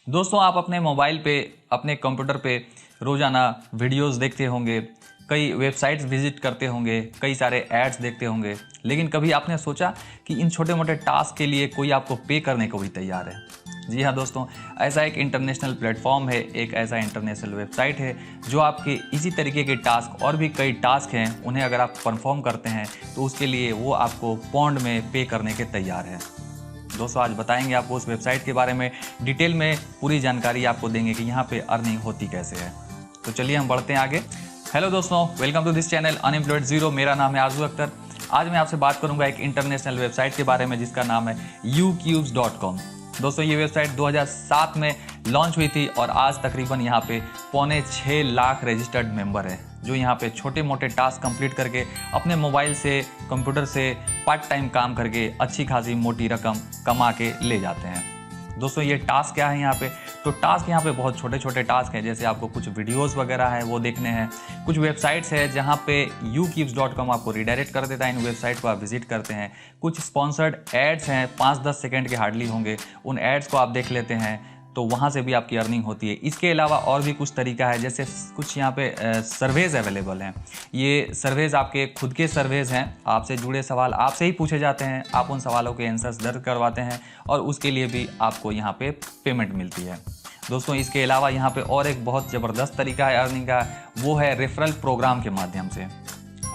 दोस्तों, आप अपने मोबाइल पे, अपने कंप्यूटर पे रोज़ाना वीडियोस देखते होंगे, कई वेबसाइट्स विजिट करते होंगे, कई सारे एड्स देखते होंगे, लेकिन कभी आपने सोचा कि इन छोटे मोटे टास्क के लिए कोई आपको पे करने को भी तैयार है? जी हाँ दोस्तों, ऐसा एक इंटरनेशनल प्लेटफॉर्म है, एक ऐसा इंटरनेशनल वेबसाइट है जो आपके इसी तरीके के टास्क और भी कई टास्क हैं, उन्हें अगर आप परफॉर्म करते हैं तो उसके लिए वो आपको पौंड में पे करने के तैयार है। दोस्तों, आज बताएंगे आपको उस वेबसाइट के बारे में, डिटेल में पूरी जानकारी आपको देंगे कि यहाँ पे अर्निंग होती कैसे है। तो चलिए हम बढ़ते हैं आगे। हेलो दोस्तों, welcome to this channel unemployed zero. मेरा नाम है आरजू अख्तर। आज मैं आपसे बात करूंगा एक इंटरनेशनल वेबसाइट के बारे में जिसका नाम है ucubes.com। दोस्तों, ये वेबसाइट 2007 में लॉन्च हुई थी और आज तकरीबन यहाँ पे 6.25 लाख रजिस्टर्ड मेंबर है जो यहाँ पे छोटे मोटे टास्क कंप्लीट करके अपने मोबाइल से, कंप्यूटर से पार्ट टाइम काम करके अच्छी खासी मोटी रकम कमा के ले जाते हैं। दोस्तों, ये टास्क क्या है यहाँ पे? तो टास्क यहाँ पे बहुत छोटे छोटे टास्क हैं, जैसे आपको कुछ वीडियोस वगैरह है वो देखने हैं, कुछ वेबसाइट्स है जहाँ पे ucubes.com आपको रिडायरेक्ट कर देता है, इन वेबसाइट को आप विजिट करते हैं। कुछ स्पॉन्सर्ड एड्स हैं, 5-10 सेकंड के हार्डली होंगे, उन एड्स को आप देख लेते हैं तो वहाँ से भी आपकी अर्निंग होती है। इसके अलावा और भी कुछ तरीका है, जैसे कुछ यहाँ पे सर्वेज अवेलेबल हैं। ये सर्वेज आपके खुद के सर्वेज हैं, आपसे जुड़े सवाल आपसे ही पूछे जाते हैं, आप उन सवालों के आंसर्स दर्ज करवाते हैं और उसके लिए भी आपको यहाँ पे पेमेंट मिलती है। दोस्तों, इसके अलावा यहाँ पे और एक बहुत ज़बरदस्त तरीका है अर्निंग का, वो है रेफरल प्रोग्राम के माध्यम से।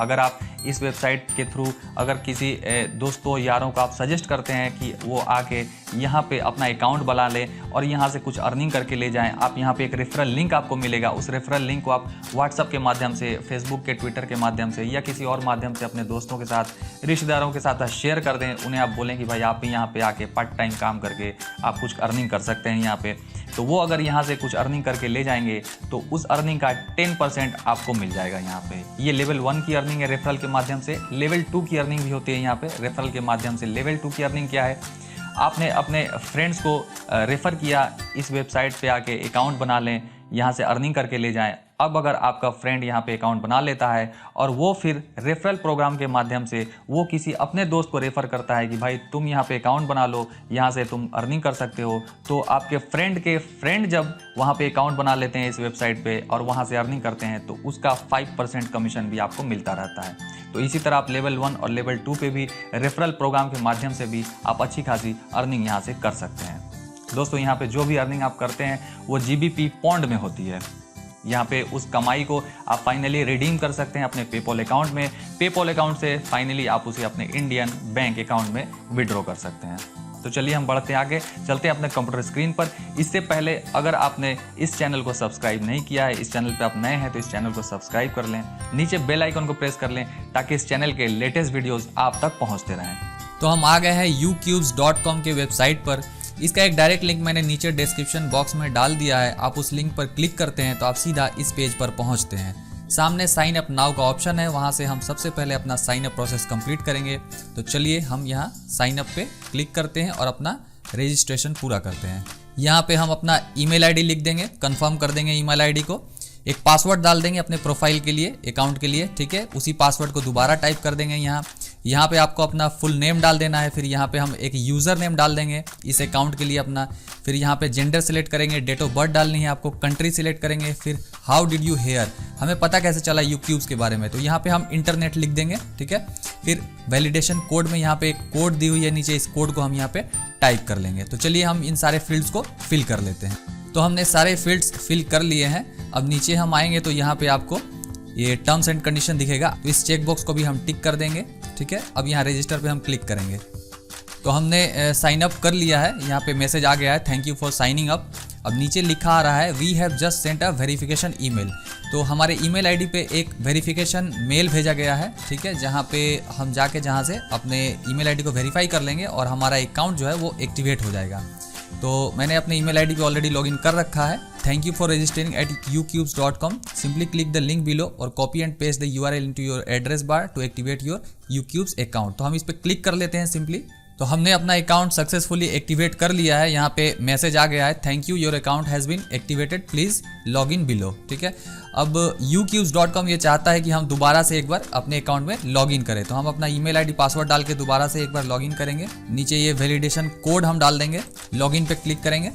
अगर आप इस वेबसाइट के थ्रू अगर किसी दोस्तों यारों को आप सजेस्ट करते हैं कि वो आके यहाँ पे अपना अकाउंट बना लें और यहाँ से कुछ अर्निंग करके ले जाएं, आप यहाँ पे एक रेफरल लिंक आपको मिलेगा। उस रेफरल लिंक को आप व्हाट्सअप के माध्यम से, फेसबुक के, ट्विटर के माध्यम से या किसी और माध्यम से अपने दोस्तों के साथ, रिश्तेदारों के साथ शेयर कर दें। उन्हें आप बोलें कि भाई आप भी यहाँ पे आके पार्ट टाइम काम करके आप कुछ अर्निंग कर सकते हैं यहाँ पे। तो वो अगर यहाँ से कुछ अर्निंग करके ले जाएंगे तो उस अर्निंग का 10% आपको मिल जाएगा यहाँ पे। ये लेवल 1 की अर्निंग है रेफरल के माध्यम से। लेवल 2 की अर्निंग भी होती है यहाँ पे रेफरल के माध्यम से। लेवल 2 की अर्निंग क्या है? आपने अपने फ्रेंड्स को रेफ़र किया, इस वेबसाइट पे आके अकाउंट बना लें, यहाँ से अर्निंग करके ले जाएं। अब अगर आपका फ्रेंड यहाँ पे अकाउंट बना लेता है और वो फिर रेफरल प्रोग्राम के माध्यम से वो किसी अपने दोस्त को रेफ़र करता है कि भाई तुम यहाँ पे अकाउंट बना लो, यहाँ से तुम अर्निंग कर सकते हो, तो आपके फ्रेंड के फ्रेंड जब वहाँ पे अकाउंट बना लेते हैं इस वेबसाइट पे और वहाँ से अर्निंग करते हैं तो उसका 5% कमीशन भी आपको मिलता रहता है। तो इसी तरह आप लेवल 1 और लेवल 2 पे भी रेफरल प्रोग्राम के माध्यम से भी आप अच्छी खासी अर्निंग यहाँ से कर सकते हैं। दोस्तों, यहाँ पे जो भी अर्निंग आप करते हैं वो GBP पौंड में होती है। यहाँ पे उस कमाई को आप फाइनली रिडीम कर सकते हैं अपने पेपॉल अकाउंट में। पेपॉल अकाउंट से फाइनली आप उसे अपने इंडियन बैंक अकाउंट में विड्रॉ कर सकते हैं। तो चलिए हम बढ़ते आगे, चलते हैं अपने कंप्यूटर स्क्रीन पर। इससे पहले अगर आपने इस चैनल को सब्सक्राइब नहीं किया है, इस चैनल पे आप नए हैं तो इस चैनल को सब्सक्राइब कर लें, नीचे बेल आइकन को प्रेस कर लें ताकि इस चैनल के लेटेस्ट वीडियोस आप तक पहुंचते रहें। तो हम आ गए हैं ucubes.com के वेबसाइट पर। इसका एक डायरेक्ट लिंक मैंने नीचे डिस्क्रिप्शन बॉक्स में डाल दिया है। आप उस लिंक पर क्लिक करते हैं तो आप सीधा इस पेज पर पहुंचते हैं। सामने साइन अप नाउ का ऑप्शन है, वहां से हम सबसे पहले अपना साइन अप प्रोसेस कंप्लीट करेंगे। तो चलिए हम यहाँ साइन अप पे क्लिक करते हैं और अपना रजिस्ट्रेशन पूरा करते हैं। यहाँ पे हम अपना ईमेल आईडी लिख देंगे, कंफर्म कर देंगे ईमेल आईडी को, एक पासवर्ड डाल देंगे अपने प्रोफाइल के लिए, अकाउंट के लिए, ठीक है। उसी पासवर्ड को दोबारा टाइप कर देंगे यहाँ पे आपको अपना फुल नेम डाल देना है। फिर यहाँ पे हम एक यूज़र नेम डाल देंगे इस अकाउंट के लिए अपना। फिर यहाँ पे जेंडर सिलेक्ट करेंगे, डेट ऑफ बर्थ डालनी है आपको, कंट्री सिलेक्ट करेंगे। फिर हाउ डिड यू हेयर, हमें पता कैसे चला ucubes के बारे में, तो यहाँ पे हम इंटरनेट लिख देंगे, ठीक है। फिर वैलिडेशन कोड में यहाँ पे एक कोड दी हुई है नीचे, इस कोड को हम यहाँ पे टाइप कर लेंगे। तो चलिए हम इन सारे फील्ड्स को फिल कर लेते हैं। तो हमने सारे फील्ड्स फिल कर लिए हैं। अब नीचे हम आएंगे तो यहाँ पे आपको ये टर्म्स एंड कंडीशन दिखेगा, तो इस चेक बॉक्स को भी हम टिक कर देंगे, ठीक है। अब यहाँ रजिस्टर पे हम क्लिक करेंगे। तो हमने साइन अप कर लिया है, यहाँ पे मैसेज आ गया है thank you for signing up. अब नीचे लिखा आ रहा है we have just sent a verification email. तो हमारे ईमेल आईडी पे एक वेरिफिकेशन मेल भेजा गया है, ठीक है, जहाँ पे हम जाके जहाँ से अपने ईमेल आईडी को वेरीफाई कर लेंगे और हमारा अकाउंट जो है वो एक्टिवेट हो जाएगा। तो मैंने अपने ईमेल आईडी पे ऑलरेडी लॉगिन कर रखा है। Thank you for registering at ucubes.com। Simply click the link below और copy and paste the URL into your address bar to activate your ucubes account. तो हम इस पर क्लिक कर लेते हैं सिंपली। तो हमने अपना अकाउंट सक्सेसफुली एक्टिवेट कर लिया है। यहाँ पे मैसेज आ गया है thank you your account has been activated please log in below, ठीक है। अब ucubes.com ये चाहता है कि हम दोबारा से एक बार अपने अकाउंट में लॉग इन करें, तो हम अपना ईमेल आईडी पासवर्ड डाल के दोबारा से एक बार लॉग इन करेंगे। नीचे ये वैलिडेशन कोड हम डाल देंगे, लॉग इन पे क्लिक करेंगे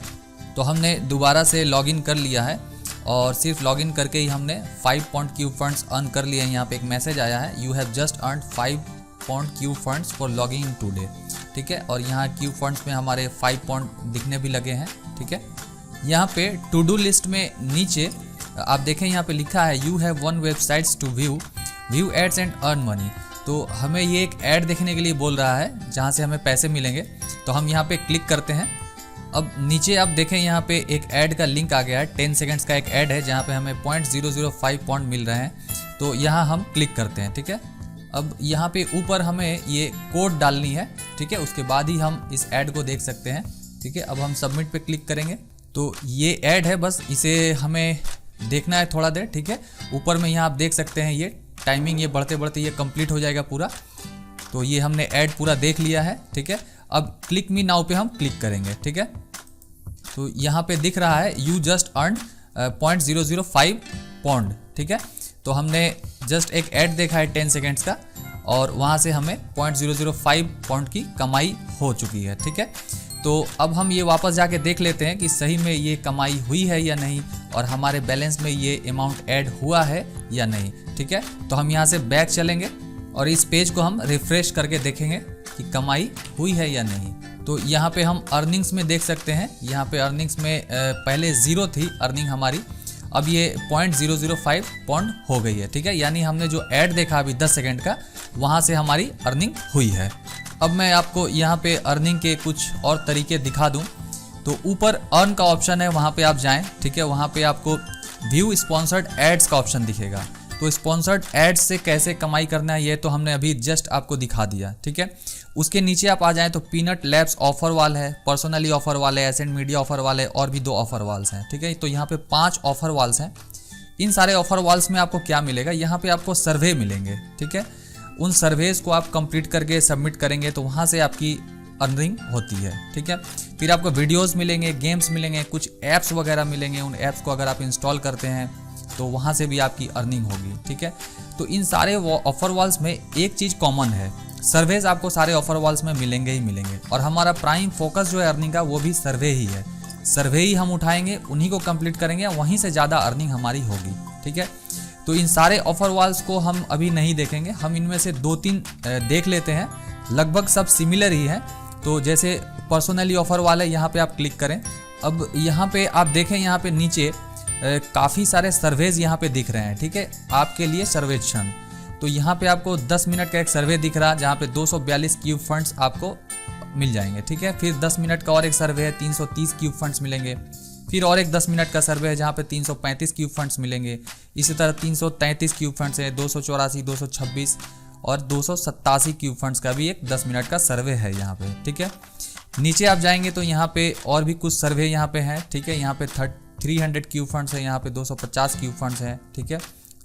तो हमने दोबारा से लॉगिन कर लिया है और सिर्फ लॉगिन करके ही हमने 5 पॉइंट क्यूब फंड्स अर्न कर लिए हैं। यहाँ पे एक मैसेज आया है, you have just earn 5 point cube funds for logging in today. ठीक है, और यहाँ क्यूब फंड्स में हमारे 5 पॉइंट दिखने भी लगे हैं। ठीक है, यहाँ पे टू डू लिस्ट में नीचे आप देखें यहाँ पे लिखा है you have 1 websites to view ads and earn money. तो हमें ये एक ऐड देखने के लिए बोल रहा है जहाँ से हमें पैसे मिलेंगे। तो हम यहाँ पे क्लिक करते हैं। अब नीचे आप देखें यहाँ पे एक ऐड का लिंक आ गया है, 10 सेकंड्स का एक ऐड है जहाँ पे हमें 0.005 पॉइंट मिल रहे हैं। तो यहाँ हम क्लिक करते हैं। ठीक है, अब यहाँ पे ऊपर हमें ये कोड डालनी है। ठीक है, उसके बाद ही हम इस ऐड को देख सकते हैं। ठीक है, अब हम सबमिट पे क्लिक करेंगे। तो ये ऐड है, बस इसे हमें देखना है थोड़ा देर। ठीक है, ऊपर में यहाँ आप देख सकते हैं ये टाइमिंग, ये बढ़ते बढ़ते ये कंप्लीट हो जाएगा पूरा। तो ये हमने ऐड पूरा देख लिया है। ठीक है, अब क्लिक मी नाउ पे हम क्लिक करेंगे। ठीक है, तो यहाँ पे दिख रहा है यू जस्ट अर्न 0.005 पॉइंट। ठीक है, तो हमने जस्ट एक ऐड देखा है 10 सेकेंड्स का और वहाँ से हमें 0.005 पॉइंट की कमाई हो चुकी है। ठीक है, तो अब हम ये वापस जाके देख लेते हैं कि सही में ये कमाई हुई है या नहीं और हमारे बैलेंस में ये अमाउंट ऐड हुआ है या नहीं। ठीक है, तो हम यहाँ से बैक चलेंगे और इस पेज को हम रिफ्रेश करके देखेंगे कि कमाई हुई है या नहीं। तो यहाँ पे हम अर्निंग्स में देख सकते हैं, यहाँ पे अर्निंग्स में पहले 0 थी अर्निंग हमारी, अब ये 0.005 पॉइंट हो गई है। ठीक है, यानी हमने जो ऐड देखा अभी 10 सेकंड का, वहाँ से हमारी अर्निंग हुई है। अब मैं आपको यहाँ पे अर्निंग के कुछ और तरीके दिखा दूँ। तो ऊपर अर्न का ऑप्शन है, वहाँ पे आप जाएं। ठीक है, वहाँ पे आपको व्यू स्पॉन्सर्ड एड्स का ऑप्शन दिखेगा। तो स्पॉन्सर्ड एड्स से कैसे कमाई करना है ये तो हमने अभी जस्ट आपको दिखा दिया। ठीक है, उसके नीचे आप आ जाएं तो पीनट लैब्स ऑफर वाल है, पर्सनली ऑफर वाले, एसेंट मीडिया ऑफर वाले और भी 2 ऑफर वाल्स हैं। ठीक है, तो यहाँ पे 5 ऑफर वाल्स हैं। इन सारे ऑफर वाल्स में आपको क्या मिलेगा, यहाँ पे आपको सर्वे मिलेंगे। ठीक है, उन सर्वेज को आप कंप्लीट करके सबमिट करेंगे तो वहाँ से आपकी अर्निंग होती है। ठीक है, फिर आपको वीडियोस मिलेंगे, गेम्स मिलेंगे, कुछ ऐप्स वगैरह मिलेंगे। उन ऐप्स को अगर आप इंस्टॉल करते हैं तो वहाँ से भी आपकी अर्निंग होगी। ठीक है, तो इन सारे ऑफर वॉल्स में एक चीज़ कॉमन है, सर्वेज आपको सारे ऑफर वॉल्स में मिलेंगे ही मिलेंगे। और हमारा प्राइम फोकस जो है अर्निंग का वो भी सर्वे ही है। सर्वे ही हम उठाएंगे, उन्हीं को कंप्लीट करेंगे, वहीं से ज़्यादा अर्निंग हमारी होगी। ठीक है, तो इन सारे ऑफर वॉल्स को हम अभी नहीं देखेंगे, हम इनमें से 2-3 देख लेते हैं। लगभग सब सिमिलर ही है। तो जैसे पर्सनली ऑफर वाले, यहाँ पे आप क्लिक करें। अब यहाँ पे आप देखें, यहाँ पे नीचे काफ़ी सारे सर्वेज यहाँ पे दिख रहे हैं। ठीक है, आपके लिए सर्वेक्षण। तो यहाँ पे आपको 10 मिनट का एक सर्वे दिख रहा है जहाँ पे 242 क्यूब फंड्स आपको मिल जाएंगे। ठीक है, फिर 10 मिनट का और एक सर्वे है, 330 क्यूब फंड्स मिलेंगे। फिर और एक 10 मिनट का सर्वे है जहाँ पे 335 क्यूब फंड्स मिलेंगे। इसी तरह 333 क्यूब फंड्स है, 284, 226 और 287 क्यूब फंड्स का भी एक 10 मिनट का सर्वे है यहाँ पे। ठीक है, नीचे आप जाएंगे तो यहाँ पे और भी कुछ सर्वे यहाँ पे हैं। ठीक है, यहाँ पे 300 क्यूब फंड्स है, यहाँ पे 250 क्यूब फंड्स हैं। ठीक है,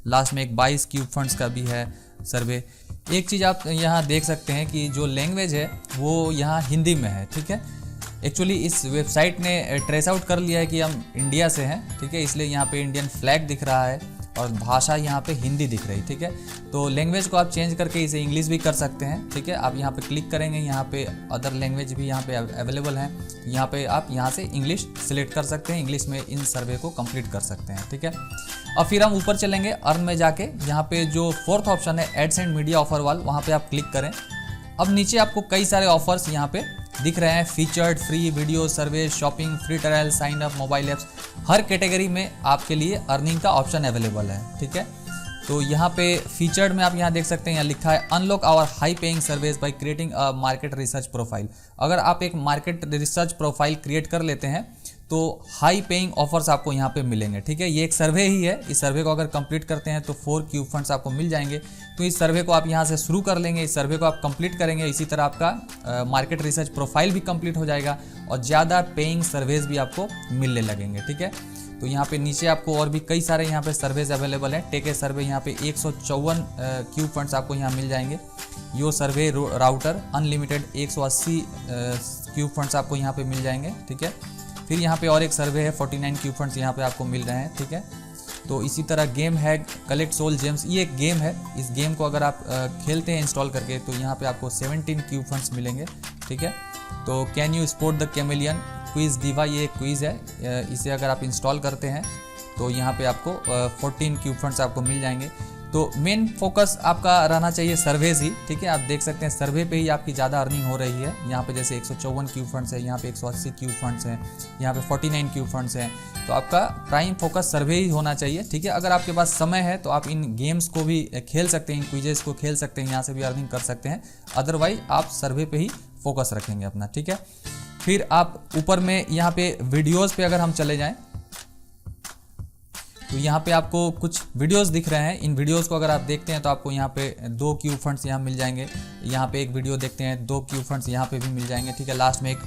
लास्ट में एक 22 क्यूब फंड्स का भी है सर्वे। एक चीज़ आप यहाँ देख सकते हैं कि जो लैंग्वेज है वो यहाँ हिंदी में है। ठीक है, एक्चुअली इस वेबसाइट ने ट्रेस आउट कर लिया है कि हम इंडिया से हैं। ठीक है, इसलिए यहाँ पे इंडियन फ्लैग दिख रहा है और भाषा यहाँ पे हिंदी दिख रही। ठीक है, तो लैंग्वेज को आप चेंज करके इसे इंग्लिश भी कर सकते हैं। ठीक है, आप यहाँ पे क्लिक करेंगे, यहाँ पे अदर लैंग्वेज भी यहाँ पे अवेलेबल हैं। यहाँ पे आप यहाँ से इंग्लिश सिलेक्ट कर सकते हैं, इंग्लिश में इन सर्वे को कंप्लीट कर सकते हैं। ठीक है, अब फिर हम ऊपर चलेंगे अर्न में जाके, यहाँ पे जो 4th ऑप्शन है एड्स एंड मीडिया ऑफर वाल, वहाँ पे आप क्लिक करें। अब नीचे आपको कई सारे ऑफर्स यहाँ पे दिख रहे हैं, featured, free, video, survey, shopping, free trial, sign up, mobile apps. हर कैटेगरी में आपके लिए अर्निंग का ऑप्शन अवेलेबल है। ठीक है, तो यहाँ पे फीचर्ड में आप यहाँ देख सकते हैं, यहाँ लिखा है unlock our high paying service by creating a market research profile. अगर आप एक मार्केट रिसर्च प्रोफाइल क्रिएट कर लेते हैं तो हाई पेइंग ऑफर्स आपको यहाँ पे मिलेंगे। ठीक है, ये एक सर्वे ही है, इस सर्वे को अगर कंप्लीट करते हैं तो 4 क्यूब फंड्स आपको मिल जाएंगे। तो इस सर्वे को आप यहाँ से शुरू कर लेंगे, इस सर्वे को आप कंप्लीट करेंगे, इसी तरह आपका मार्केट रिसर्च प्रोफाइल भी कंप्लीट हो जाएगा और ज़्यादा पेइंग सर्वेज भी आपको मिलने लगेंगे। ठीक है, तो यहाँ पे नीचे आपको और भी कई सारे यहाँ पे सर्वेज अवेलेबल हैं। टेक ए सर्वे यहाँ पे 154 क्यूब फंड्स आपको यहाँ मिल जाएंगे। यो सर्वे राउटर अनलिमिटेड 180 क्यूब फंड्स आपको यहाँ पे मिल जाएंगे। ठीक है, फिर यहाँ पे और एक सर्वे है 49 क्यूब फंड्स यहाँ पे आपको मिल रहे हैं। ठीक है, तो इसी तरह गेम है कलेक्ट सोल जेम्स, ये एक गेम है। इस गेम को अगर आप खेलते हैं इंस्टॉल करके तो यहाँ पे आपको 17 क्यूब फंड्स मिलेंगे। ठीक है, तो can you sport the chameleon, quiz दीवा, ये एक क्विज़ है, इसे अगर आप इंस्टॉल करते हैं तो यहाँ पे आपको 14 क्यूब फंड्स आपको मिल जाएंगे। तो मेन फोकस आपका रहना चाहिए सर्वेज ही, ठीक है। आप देख सकते हैं सर्वे पे ही आपकी ज़्यादा अर्निंग हो रही है। यहाँ पे जैसे 154 क्यूब फंड्स है, यहाँ पे 180 क्यूब फंड्स हैं, यहाँ पे 49 क्यूब फंड्स हैं। तो आपका प्राइम फोकस सर्वे ही होना चाहिए, ठीक है। अगर आपके पास समय है तो आप इन गेम्स को भी खेल सकते हैं, इन क्विजेस को खेल सकते हैं, यहाँ से भी अर्निंग कर सकते हैं। अदरवाइज आप सर्वे पे ही फोकस रखेंगे अपना, ठीक है। फिर आप ऊपर में यहाँ पे वीडियोज़ पे अगर हम चले जाएँ तो यहाँ पे आपको कुछ वीडियोस दिख रहे हैं। इन वीडियोस को अगर आप देखते हैं तो आपको यहाँ पे 2 क्यूब फंड्स यहाँ मिल जाएंगे। यहाँ पे एक वीडियो देखते हैं, 2 क्यूब फंड्स यहाँ पे भी मिल जाएंगे, ठीक है। लास्ट में एक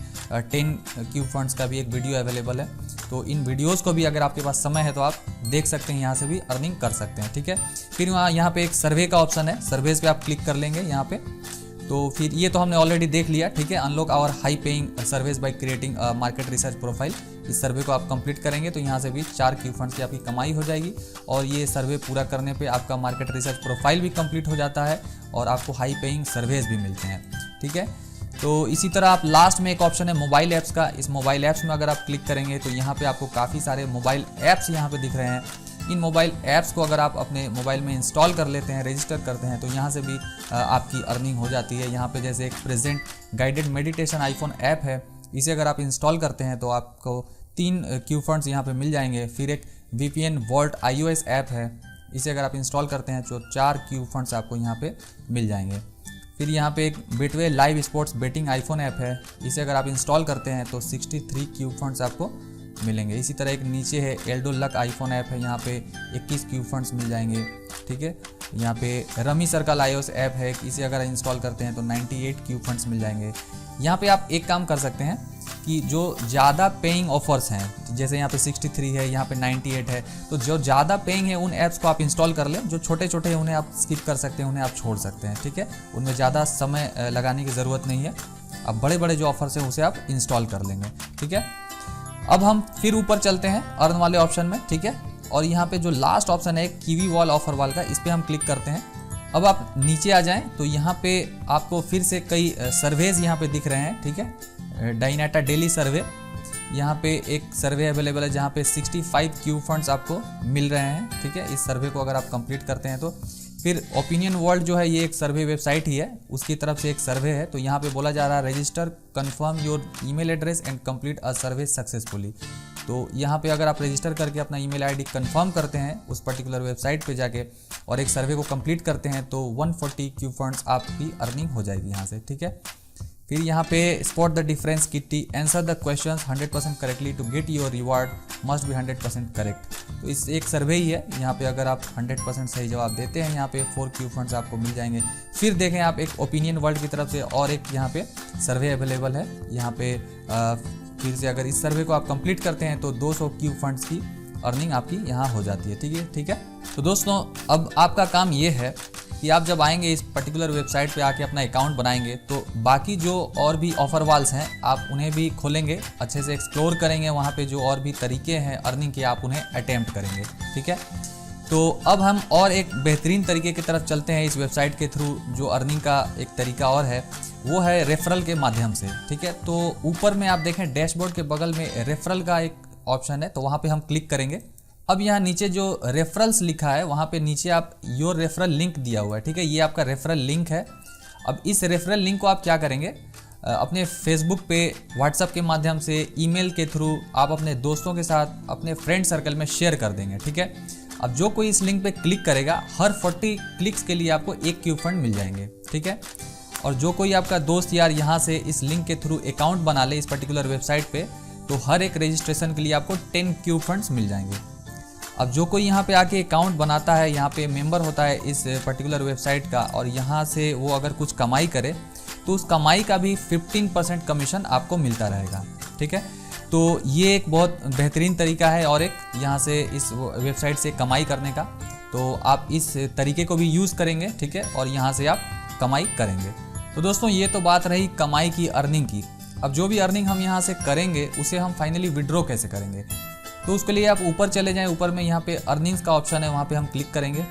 10 क्यूब फंड्स का भी एक वीडियो अवेलेबल है। तो इन वीडियोस को भी अगर आपके पास समय है तो आप देख सकते हैं, यहाँ से भी अर्निंग कर सकते हैं, ठीक है। फिर यहाँ पे एक सर्वे का ऑप्शन है, सर्वेज पे आप क्लिक कर लेंगे यहाँ पे। तो फिर ये तो हमने ऑलरेडी देख लिया, ठीक है। Unlock our high paying service by creating market research profile, इस सर्वे को आप कंप्लीट करेंगे तो यहाँ से भी 4 क्यूब फंड्स की आपकी कमाई हो जाएगी। और ये सर्वे पूरा करने पे आपका मार्केट रिसर्च प्रोफाइल भी कंप्लीट हो जाता है और आपको हाई पेइंग सर्वेज भी मिलते हैं, ठीक है। तो इसी तरह आप लास्ट में एक ऑप्शन है मोबाइल ऐप्स का, इस मोबाइल ऐप्स में अगर आप क्लिक करेंगे तो यहाँ पे आपको काफ़ी सारे मोबाइल ऐप्स यहाँ पे दिख रहे हैं। इन मोबाइल ऐप्स को अगर आप अपने मोबाइल में इंस्टॉल कर लेते हैं, रजिस्टर करते हैं, तो यहाँ से भी आपकी अर्निंग हो जाती है। यहाँ पे जैसे एक present guided meditation iPhone app है, इसे अगर आप इंस्टॉल करते हैं तो आपको 3 क्यूब फंड्स यहाँ पे मिल जाएंगे। फिर एक VPN वॉल्ट iOS ऐप है, इसे अगर आप इंस्टॉल करते हैं तो 4 क्यूब फंड्स आपको यहाँ पे मिल जाएंगे। फिर यहाँ पे एक Betway live sports betting iPhone app है, इसे अगर आप इंस्टॉल करते हैं तो 63 क्यूब फंड्स आपको मिलेंगे। इसी तरह एक नीचे है एल्डो लक आईफोन ऐप है, यहाँ पे 21 क्यूब फंड्स मिल जाएंगे, ठीक है। यहाँ पे रमी सर्कल iOS ऐप है, इसे अगर इंस्टॉल करते हैं तो 98 क्यूब फंड्स मिल जाएंगे। यहाँ पे आप एक काम कर सकते हैं कि जो ज़्यादा पेइंग ऑफर्स हैं, जैसे यहाँ पे 63 है, यहाँ पे 98 है, तो जो ज़्यादा पेइंग है उन ऐप्स को आप इंस्टॉल कर लें। जो छोटे छोटे हैं उन्हें आप स्किप कर सकते हैं, उन्हें आप छोड़ सकते हैं, ठीक है। उनमें ज़्यादा समय लगाने की ज़रूरत नहीं है। अब बड़े बड़े जो ऑफर्स हैं उसे आप इंस्टॉल कर लेंगे, ठीक है। अब हम फिर ऊपर चलते हैं अर्न वाले ऑप्शन में, ठीक है। और यहाँ पे जो लास्ट ऑप्शन है कीवी वॉल ऑफर वाल का, इस पर हम क्लिक करते हैं। अब आप नीचे आ जाएं तो यहाँ पे आपको फिर से कई सर्वेज यहाँ पे दिख रहे हैं, ठीक है। डाइनाटा डेली सर्वे, यहाँ पे एक सर्वे अवेलेबल है जहाँ पे 65 क्यूब फंड्स आपको मिल रहे हैं, ठीक है। इस सर्वे को अगर आप कंप्लीट करते हैं तो फिर ओपिनियन वर्ल्ड जो है ये एक सर्वे वेबसाइट ही है, उसकी तरफ से एक सर्वे है। तो यहाँ पे बोला जा रहा है register confirm your email address and complete a survey successfully. तो यहाँ पे अगर आप रजिस्टर करके अपना ईमेल आईडी कंफर्म करते हैं उस पर्टिकुलर वेबसाइट पे जाके और एक सर्वे को कंप्लीट करते हैं तो 140 क्यूब फंड्स आपकी अर्निंग हो जाएगी यहाँ से, ठीक है। फिर यहाँ पे spot the difference kitty, answer the questions 100% correctly to get your reward must be 100% correct. तो इस एक सर्वे ही है, यहाँ पे अगर आप 100% सही जवाब देते हैं यहाँ पे 4 क्यूब फंड्स आपको मिल जाएंगे। फिर देखें आप एक ओपिनियन वर्ल्ड की तरफ से और एक यहाँ पे सर्वे अवेलेबल है। यहाँ पे फिर से अगर इस सर्वे को आप कंप्लीट करते हैं तो 200 क्यूब फंड्स की अर्निंग आपकी यहाँ हो जाती है, ठीक है। तो दोस्तों अब आपका काम ये है कि आप जब आएंगे इस पर्टिकुलर वेबसाइट पे आके अपना अकाउंट बनाएंगे तो बाकी जो और भी ऑफर वाल्स हैं आप उन्हें भी खोलेंगे, अच्छे से एक्सप्लोर करेंगे। वहाँ पे जो और भी तरीके हैं अर्निंग के आप उन्हें अटेम्प्ट करेंगे, ठीक है। तो अब हम और एक बेहतरीन तरीके की तरफ चलते हैं इस वेबसाइट के थ्रू। जो अर्निंग का एक तरीका और है वो है रेफरल के माध्यम से, ठीक है। तो ऊपर में आप देखें डैशबोर्ड के बगल में रेफरल का एक ऑप्शन है, तो वहाँ पे हम क्लिक करेंगे। अब यहाँ नीचे जो रेफरल्स लिखा है वहाँ पे नीचे आप योर रेफरल लिंक दिया हुआ है, ठीक है। ये आपका रेफरल लिंक है। अब इस रेफरल लिंक को आप क्या करेंगे, अपने फेसबुक पे, व्हाट्सएप के माध्यम से, ईमेल के थ्रू आप अपने दोस्तों के साथ अपने फ्रेंड सर्कल में शेयर कर देंगे, ठीक है। अब जो कोई इस लिंक पे क्लिक करेगा हर 40 क्लिक्स के लिए आपको 1 क्यूब फंड मिल जाएंगे, ठीक है। और जो कोई आपका दोस्त यार यहाँ से इस लिंक के थ्रू अकाउंट बना ले इस पर्टिकुलर वेबसाइट पे तो हर एक रजिस्ट्रेशन के लिए आपको 10 क्यूब फंड्स मिल जाएंगे। अब जो कोई यहाँ पे आके अकाउंट बनाता है, यहाँ पे मेंबर होता है इस पर्टिकुलर वेबसाइट का और यहाँ से वो अगर कुछ कमाई करे तो उस कमाई का भी 15% कमीशन आपको मिलता रहेगा, ठीक है। तो ये एक बहुत बेहतरीन तरीका है और एक यहाँ से इस वेबसाइट से कमाई करने का। तो आप इस तरीके को भी यूज़ करेंगे, ठीक है, और यहाँ से आप कमाई करेंगे। तो दोस्तों ये तो बात रही कमाई की, अर्निंग की। अब जो भी अर्निंग हम यहाँ से करेंगे उसे हम फाइनली विड्रॉ कैसे करेंगे, तो उसके लिए आप ऊपर चले जाएं। ऊपर में यहाँ पे अर्निंग्स का ऑप्शन है, वहाँ पे हम क्लिक करेंगे।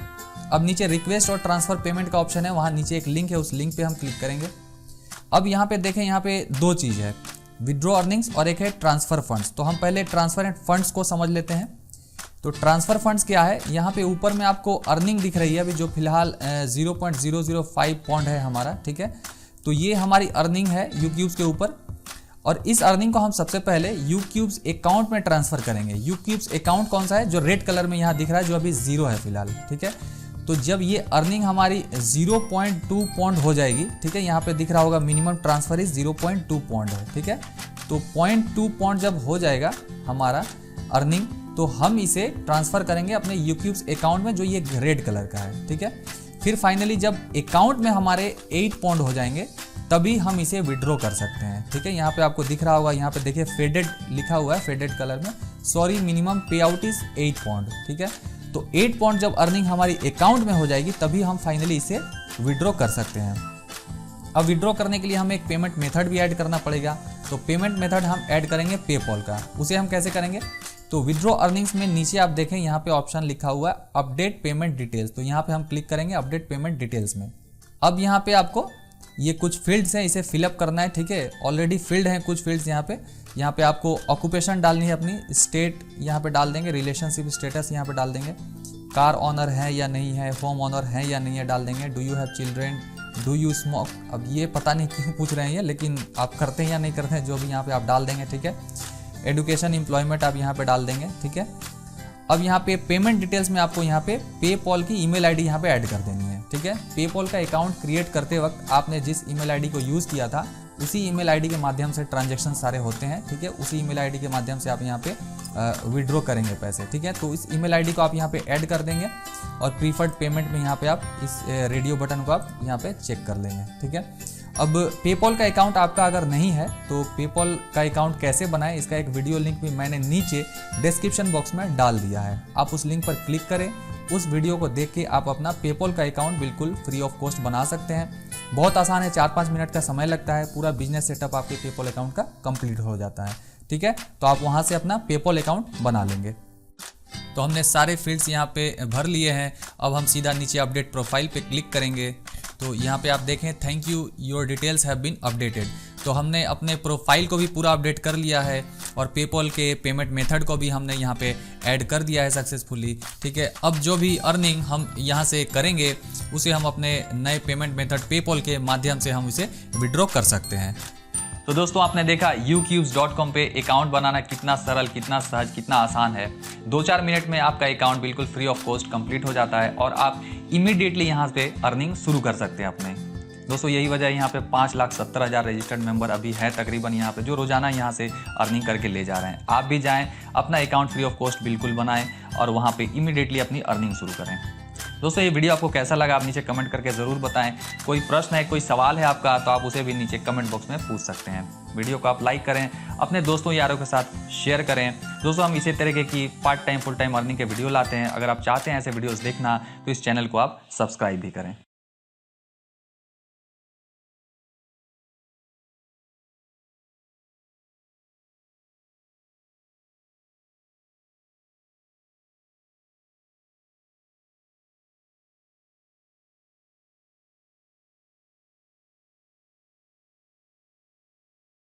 अब नीचे रिक्वेस्ट और ट्रांसफ़र पेमेंट का ऑप्शन है, वहाँ नीचे एक लिंक है, उस लिंक पे हम क्लिक करेंगे। अब यहाँ पे देखें, यहाँ पे 2 चीज़ है। विड्रॉ अर्निंग्स और एक है ट्रांसफ़र फंड्स। तो हम पहले ट्रांसफ़र एंड फंड्स को समझ लेते हैं। तो ट्रांसफ़र फंड्स क्या है, यहाँ पे ऊपर में आपको अर्निंग दिख रही है अभी, जो फिलहाल 0.005 पॉइंट है हमारा, ठीक है। तो ये हमारी अर्निंग है यूक्यूब्स के ऊपर, और इस अर्निंग को हम सबसे पहले यूक्यूब्स अकाउंट में ट्रांसफ़र करेंगे। यूक्यूब्स अकाउंट कौन सा है, जो रेड कलर में यहाँ दिख रहा है, जो अभी 0 है फिलहाल, ठीक है। तो जब ये अर्निंग हमारी 0.2 पॉइंट हो जाएगी, ठीक है, यहाँ पे दिख रहा होगा मिनिमम ट्रांसफ़र इज 0.2 पॉइंट है, ठीक है। तो 0.2 पॉइंट जब हो जाएगा हमारा अर्निंग, तो हम इसे ट्रांसफ़र करेंगे अपने यूक्यूब्स अकाउंट में, जो ये रेड कलर का है, ठीक है। फिर फाइनली जब अकाउंट में हमारे 8 पॉइंट हो जाएंगे, तभी हम इसे विड्रॉ कर सकते हैं, ठीक है। यहाँ पे आपको दिख रहा होगा, यहाँ पे देखिए फेडेड लिखा हुआ है, फेडेड कलर में, सॉरी मिनिमम पे आउट इज 8 पॉइंट, ठीक है। तो 8 पॉइंट जब अर्निंग हमारी अकाउंट में हो जाएगी, तभी हम फाइनली इसे विड्रॉ कर सकते हैं। अब विड्रॉ करने के लिए हमें एक पेमेंट मेथड भी ऐड करना पड़ेगा। तो पेमेंट मेथड हम ऐड करेंगे पेपॉल का। उसे हम कैसे करेंगे, तो विड्रॉ अर्निंग्स में नीचे आप देखें यहाँ पे ऑप्शन लिखा हुआ है अपडेट पेमेंट डिटेल्स। तो यहाँ पे हम क्लिक करेंगे अपडेट पेमेंट डिटेल्स में। अब यहाँ पे आपको ये कुछ फील्ड्स हैं, इसे फिलअप करना है, ठीक है। ऑलरेडी फील्ड हैं कुछ फील्ड्स यहाँ पे आपको ऑक्यूपेशन डालनी है अपनी, स्टेट यहाँ पे डाल देंगे, रिलेशनशिप स्टेटस यहाँ पे डाल देंगे, कार ऑनर है या नहीं है, होम ऑनर है या नहीं है डाल देंगे, do you have children, do you smoke. अब ये पता नहीं क्यों पूछ रहे हैं, लेकिन आप करते हैं या नहीं करते हैं, जो भी यहाँ पे आप डाल देंगे, ठीक है। एडुकेशन एम्प्लॉयमेंट आप यहाँ पे डाल देंगे, ठीक है। अब यहाँ पे पेमेंट डिटेल्स में आपको यहाँ पे पेपॉल की ईमेल आईडी यहाँ पे ऐड कर देनी है, ठीक है। पेपॉल का अकाउंट क्रिएट करते वक्त आपने जिस ईमेल आईडी को यूज़ किया था, उसी ईमेल आईडी के माध्यम से ट्रांजैक्शन सारे होते हैं, ठीक है। उसी ईमेल आईडी के माध्यम से आप यहाँ पे विड्रॉ करेंगे पैसे, ठीक है। तो इस ईमेल आईडी को आप यहाँ पे ऐड कर देंगे, और प्रीफर्ड पेमेंट में यहाँ पे आप इस रेडियो बटन को आप यहाँ पे चेक कर लेंगे, ठीक है। अब पेपॉल का अकाउंट आपका अगर नहीं है, तो पेपॉल का अकाउंट कैसे बनाएं, इसका एक वीडियो लिंक भी मैंने नीचे डिस्क्रिप्शन बॉक्स में डाल दिया है। आप उस लिंक पर क्लिक करें, उस वीडियो को देख के आप अपना पेपॉल का अकाउंट बिल्कुल फ्री ऑफ कॉस्ट बना सकते हैं। बहुत आसान है, 4-5 मिनट का समय लगता है, पूरा बिजनेस सेटअप आपके पेपॉल अकाउंट का कंप्लीट हो जाता है, ठीक है। तो आप वहाँ से अपना पेपॉल अकाउंट बना लेंगे। तो हमने सारे फील्ड्स यहाँ पे भर लिए हैं। अब हम सीधा नीचे अपडेट प्रोफाइल पे क्लिक करेंगे। तो यहाँ पे आप देखें thank you your details have been updated. तो हमने अपने प्रोफाइल को भी पूरा अपडेट कर लिया है, और पेपॉल के पेमेंट मेथड को भी हमने यहाँ पे ऐड कर दिया है सक्सेसफुली, ठीक है। अब जो भी अर्निंग हम यहाँ से करेंगे, उसे हम अपने नए पेमेंट मेथड पेपॉल के माध्यम से हम इसे विड्रॉ कर सकते हैं। तो दोस्तों आपने देखा ucubes.com पे अकाउंट बनाना कितना सरल, कितना सहज, कितना आसान है। 2-4 मिनट में आपका अकाउंट बिल्कुल फ्री ऑफ कॉस्ट कंप्लीट हो जाता है, और आप इमीडिएटली यहाँ पे अर्निंग शुरू कर सकते हैं अपने। दोस्तों यही वजह है यहाँ पे 5,70,000 रजिस्टर्ड मेंबर अभी है तकरीबन यहाँ पे, जो रोजाना यहाँ से अर्निंग करके ले जा रहे हैं। आप भी जाएँ, अपना अकाउंट फ्री ऑफ कॉस्ट बिल्कुल बनाएं, और वहाँ पे इमीडिएटली अपनी अर्निंग शुरू करें। दोस्तों ये वीडियो आपको कैसा लगा, आप नीचे कमेंट करके ज़रूर बताएं। कोई प्रश्न है, कोई सवाल है आपका, तो आप उसे भी नीचे कमेंट बॉक्स में पूछ सकते हैं। वीडियो को आप लाइक करें, अपने दोस्तों यारों के साथ शेयर करें। दोस्तों हम इसी तरीके की part time full time earning के वीडियो लाते हैं। अगर आप चाहते हैं ऐसे वीडियोस देखना, तो इस चैनल को आप सब्सक्राइब भी करें।